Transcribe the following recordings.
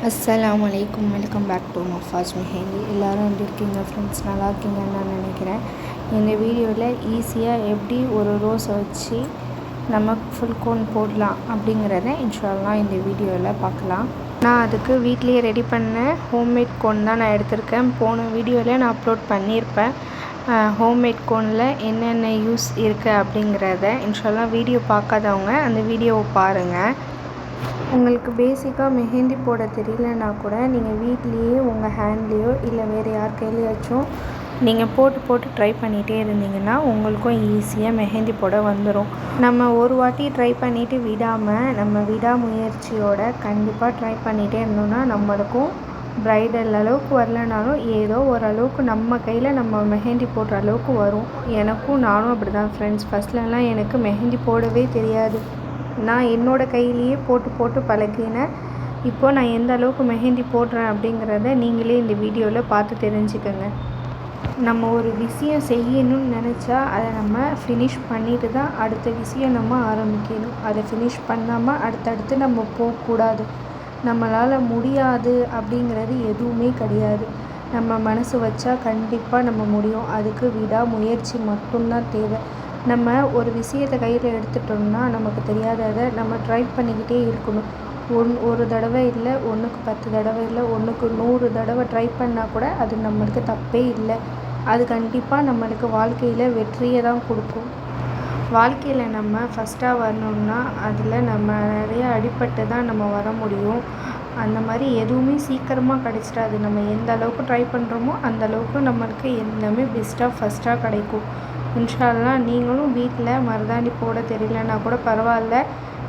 அஸ்ஸலாமு அலைக்கும். Welcome back to Mafaz Mehndi. எல்லோரும் எப்படி இருக்கீங்க ஃப்ரெண்ட்ஸ்? நல்லா இருக்கீங்கன்னு நான் நினைக்கிறேன். இந்த வீடியோவில் ஈஸியாக எப்படி ஒரு ரோஸை வச்சு நம்ம ஃபுல் கோன் போடலாம் அப்படிங்கிறத இன்ஷால்லாம் இந்த வீடியோவில் பார்க்கலாம். நான் அதுக்கு வீட்லேயே ரெடி பண்ண ஹோம்மேட் கோன் தான் நான் எடுத்திருக்கேன். போன வீடியோவில் நான் அப்லோட் பண்ணியிருப்பேன். ஹோம்மேட் கோனில் என்னென்ன யூஸ் இருக்குது அப்படிங்கிறத இன்ஷால்லாம் வீடியோ பார்க்காதவங்க அந்த வீடியோவை பாருங்கள். உங்களுக்கு பேசிக்காக மெஹந்தி போட தெரியலனா கூட நீங்கள் வீட்லேயே உங்கள் ஹேண்ட்லேயோ இல்லை வேறு யார் கையிலையாச்சும் நீங்கள் போட்டு ட்ரை பண்ணிகிட்டே இருந்தீங்கன்னா உங்களுக்கும் ஈஸியாக மெஹந்தி போட வந்துடும். நம்ம ஒரு வாட்டி ட்ரை பண்ணிவிட்டு விடாமல் நம்ம விடாமுயற்சியோட கண்டிப்பாக ட்ரை பண்ணிகிட்டே இருந்தோம்னா நம்மளுக்கும் ப்ரைடல் அளவுக்கு வரலனாலும் ஏதோ ஓரளவுக்கு நம்ம கையில் நம்ம மெஹந்தி போடுற அளவுக்கு வரும். நானும் அப்படி தான் ஃப்ரெண்ட்ஸ். ஃபஸ்ட்லலாம் எனக்கு மெஹந்தி போடவே தெரியாது. நான் என்னோடய கையிலேயே போட்டு பழகினேன். இப்போது நான் எந்த அளவுக்கு மெஹந்தி போடுறேன் அப்படிங்கிறத நீங்களே இந்த வீடியோவில் பார்த்து தெரிஞ்சுக்கோங்க. நம்ம ஒரு விஷயம் செய்யணும்னு நினச்சா அதை நம்ம ஃபினிஷ் பண்ணிட்டு தான் அடுத்த விஷயம் நம்ம ஆரம்பிக்கணும். அதை ஃபினிஷ் பண்ணாமல் அடுத்தடுத்து நம்ம போகக்கூடாது. நம்மளால் முடியாது அப்படிங்கிறது எதுவுமே கிடையாது. நம்ம மனசு வச்சா கண்டிப்பாக நம்ம முடியும். அதுக்கு விடாமுயற்சி மட்டும்தான் தேவை. நம்ம ஒரு விஷயத்தை கையில் எடுத்துட்டோம்னா நமக்கு தெரியாததை நம்ம ட்ரை பண்ணிக்கிட்டே இருக்கணும். ஒரு தடவை இல்லை, 1க்கு 10 தடவை இல்லை, 1க்கு 100 தடவை ட்ரை பண்ணால் கூட அது நம்மளுக்கு தப்பே இல்லை. அது கண்டிப்பாக நம்மளுக்கு வாழ்க்கையில் வெற்றியை தான் கொடுக்கும். வாழ்க்கையில் நம்ம ஃபஸ்ட்டாக வரணும்னா அதில் நம்ம நிறைய அடிபட்டு தான் நம்ம வர முடியும். அந்த மாதிரி எதுவுமே சீக்கிரமாக கிடச்சிடாது. நம்ம எந்த அளவுக்கு ட்ரை பண்ணுறோமோ அந்த அளவுக்கு நம்மளுக்கு எல்லாமே பெஸ்ட்டாக ஃபஸ்ட்டாக கிடைக்கும். இன்ஷால்லாம் நீங்களும் வீட்டில் மருதாணி போட தெரியலனா கூட பரவாயில்ல,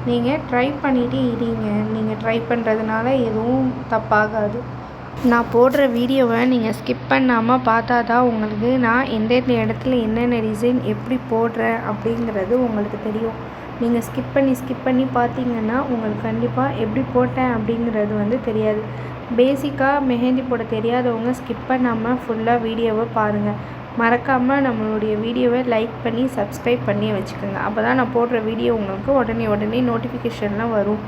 நீங்கள் ட்ரை பண்ணிகிட்டே இருங்க. நீங்கள் ட்ரை பண்ணுறதுனால எதுவும் தப்பாகாது. நான் போடுற வீடியோவை நீங்கள் ஸ்கிப் பண்ணாமல் பார்த்தா தான் உங்களுக்கு நான் எந்தெந்த இடத்துல என்னென்ன டிசைன் எப்படி போடுறேன் அப்படிங்கிறது உங்களுக்கு தெரியும். நீங்கள் ஸ்கிப் பண்ணி பார்த்தீங்கன்னா உங்களுக்கு கண்டிப்பாக எப்படி போட்டேன் அப்படிங்கிறது தெரியாது. பேசிக்காக மெஹந்தி போட தெரியாதவங்க ஸ்கிப் பண்ணாமல் ஃபுல்லாக வீடியோவை பாருங்கள். மறக்காமல் நம்மளுடைய வீடியோவை லைக் பண்ணி சப்ஸ்கிரைப் பண்ணி வச்சுக்கோங்க. அப்போ தான் நான் போடுற வீடியோ உங்களுக்கு உடனே நோட்டிஃபிகேஷன்லாம் வரும்.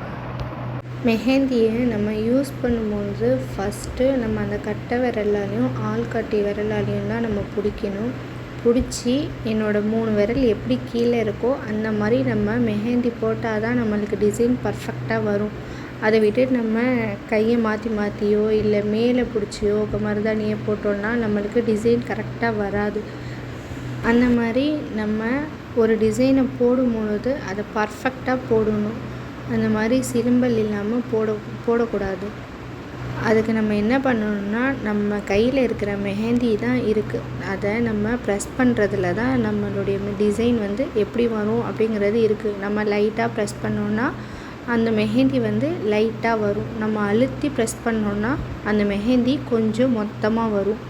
மெஹந்தியை நம்ம யூஸ் பண்ணும்போது ஃபஸ்ட்டு நம்ம அந்த கட்டை விரலாலையும் ஆள்காட்டி விரலாலையும் தான் நம்ம பிடிக்கணும். பிடிச்சி என்னோடய 3 விரல் எப்படி கீழே இருக்கோ அந்த மாதிரி நம்ம மெஹந்தி போட்டால் தான் நம்மளுக்கு டிசைன் பர்ஃபெக்டாக வரும். அதை விட்டுட்டு நம்ம கையை மாற்றியோ இல்லை மேலே பிடிச்சியோ மருதாணியை போட்டோன்னா நம்மளுக்கு டிசைன் கரெக்டாக வராது. அந்த மாதிரி நம்ம ஒரு டிசைனை போடும்பொழுது அதை பர்ஃபெக்டாக போடணும். அந்த மாதிரி சிலம்பல் இல்லாமல் போடக்கூடாது. அதுக்கு நம்ம என்ன பண்ணணும்னா நம்ம கையில் இருக்கிற மெஹந்தி தான் இருக்குது. அதை நம்ம ப்ரெஸ் பண்ணுறதுல தான் நம்மளுடைய டிசைன் எப்படி வரும் அப்படிங்கிறது இருக்குது. நம்ம லைட்டாக ப்ரெஸ் பண்ணோன்னா அந்த மெஹந்தி லைட்டாக வரும். நம்ம அழுத்தி ப்ரெஸ் பண்ணோன்னா அந்த மெஹந்தி கொஞ்சம் மொத்தமாக வரும்.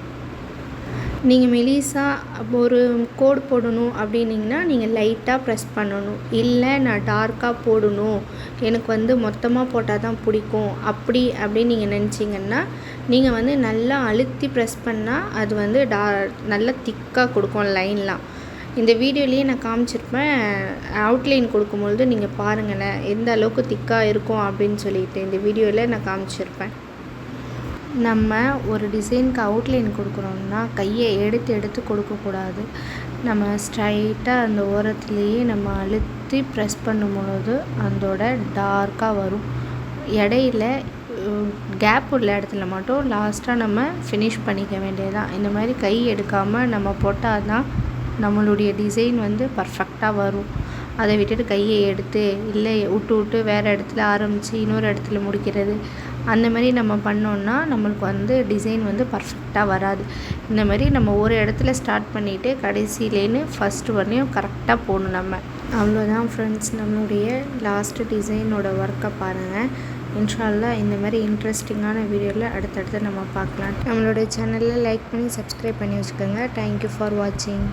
நீங்கள் மெலிசாக ஒரு கோடு போடணும் அப்படின்னிங்கன்னா நீங்கள் லைட்டாக ப்ரெஸ் பண்ணணும். இல்லை நான் டார்க்காக போடணும், எனக்கு மொத்தமாக போட்டால் தான் பிடிக்கும் அப்படின்னு நீங்கள் நினச்சிங்கன்னா நீங்கள் நல்லா அழுத்தி ப்ரெஸ் பண்ணால் அது நல்லா திக்காக கொடுக்கும் லைன்லாம். இந்த வீடியோலேயே நான் காமிச்சிருப்பேன். அவுட்லைன் கொடுக்கும்பொழுது நீங்கள் பாருங்களேன் எந்த அளவுக்கு திக்காக இருக்கும் அப்படின்னு சொல்லிட்டு இந்த வீடியோவில் நான் காமிச்சிருப்பேன். நம்ம ஒரு டிசைனுக்கு அவுட்லைன் கொடுக்குறோம்னா கையை எடுத்து கொடுக்கக்கூடாது. நம்ம ஸ்ட்ரைட்டாக அந்த ஓரத்துலேயே நம்ம அழுத்தி ப்ரெஸ் பண்ணும்பொழுது அதோட டார்க்காக வரும். இடையில கேப் உள்ள இடத்துல மட்டும் லாஸ்ட்டாக நம்ம ஃபினிஷ் பண்ணிக்க வேண்டியதுதான். இந்த மாதிரி கை எடுக்காமல் நம்ம போட்டால் தான் நம்மளுடைய டிசைன் பர்ஃபெக்டாக வரும். அதை விட்டுட்டு கையை எடுத்து இல்லை விட்டு வேறு இடத்துல ஆரம்பித்து இன்னொரு இடத்துல முடிக்கிறது அந்த மாதிரி நம்ம பண்ணோன்னா நம்மளுக்கு டிசைன் பர்ஃபெக்டாக வராது. இந்த மாதிரி நம்ம ஒரு இடத்துல ஸ்டார்ட் பண்ணிவிட்டு கடைசியிலேன்னு ஃபஸ்ட்டு வரலையும் கரெக்டாக போகணும் நம்ம. அவ்வளோதான் ஃப்ரெண்ட்ஸ், நம்மளுடைய லாஸ்ட்டு டிசைனோட ஒர்க்கை பாருங்கள். இன்ஷால்லா இந்த மாதிரி இன்ட்ரெஸ்டிங்கான வீடியோவில் அடுத்தடுத்து நம்ம பார்க்கலாம். நம்மளுடைய சேனலில் லைக் பண்ணி சப்ஸ்கிரைப் பண்ணி வச்சுக்கோங்க. தேங்க்யூ ஃபார் வாட்சிங்.